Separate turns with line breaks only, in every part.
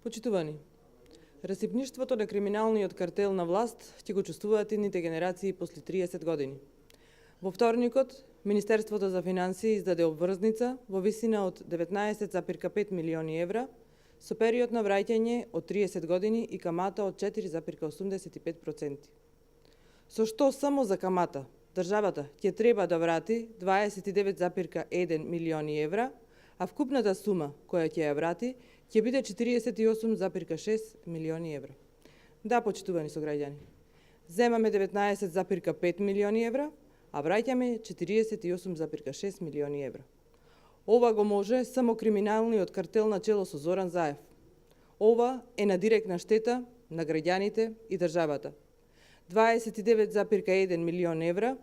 Почитувани, расипништвото на криминалниот картел на власт ќе го чувствуваат идните генерации после 30 години. Во вторникот, Министерството за финансии издаде обврзница во висина од 19,5 милиони евра со период на враќање од 30 години и камата од 4,85%. Со што само за камата државата ќе треба да врати 29,1 милиони евра, а вкупната сума која ќе ја врати ќе биде 48,6 милиони евра. Да, почитувани сограѓани, земаме 19,5 милиони евра, а враќаме 48,6 милиони евра. Ова го може само криминалниот картел на чело со Зоран Заев. Ова е на директна штета на граѓаните и државата. 29,1 милион евра,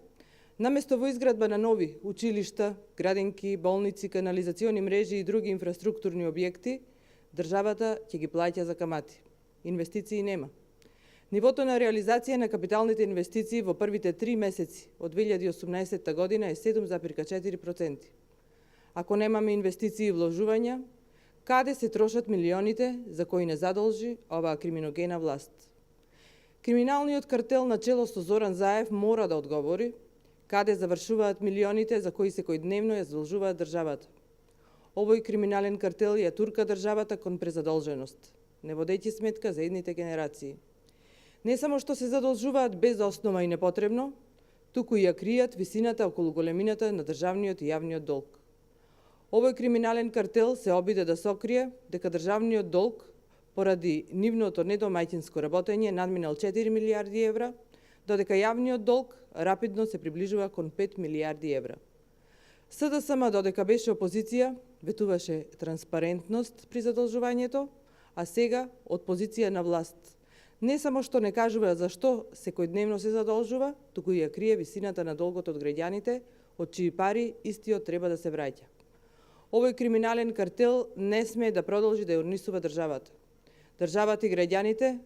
наместо во изградба на нови училишта, градинки, болници, канализациони мрежи и други инфраструктурни објекти, државата ќе ги плаќа за камати. Инвестиции нема. Нивото на реализација на капиталните инвестиции во првите 3 месеци од 2018 година е 7,4%. Ако немаме инвестиции и вложувања, каде се трошат милионите за кои не задолжи оваа криминогена власт? Криминалниот картел на чело со Зоран Заев мора да одговори каде завршуваат милионите за кои секојдневно ја задолжуваат државата. Овој криминален картел ја турка државата кон презадолженост, не водејќи сметка за идните генерации. Не само што се задолжуваат без основа и непотребно, туку и ја кријат висината околу големината на државниот и јавниот долг. Овој криминален картел се обиде да сокрие дека државниот долг поради нивното недомаќинско работење надминал 4 милиарди евра, додека јавниот долг рапидно се приближува кон 5 милиарди евра. СДСМ додека беше опозиција, ветуваше транспарентност при задолжувањето, а сега од позиција на власт не само што не кажува зашто секојдневно се задолжува, туку и ја крие висината на долгот од граѓаните, од чии пари истиот треба да се враќа. Овој криминален картел не смее да продолжи да ја унисува државата. Државата и граѓаните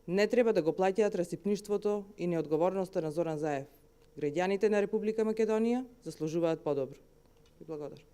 не треба да го плаќаат расипништвото и неодговорноста на Зоран Заев. Граѓаните на Република Македонија заслужуваат подобро. Ви благодарам.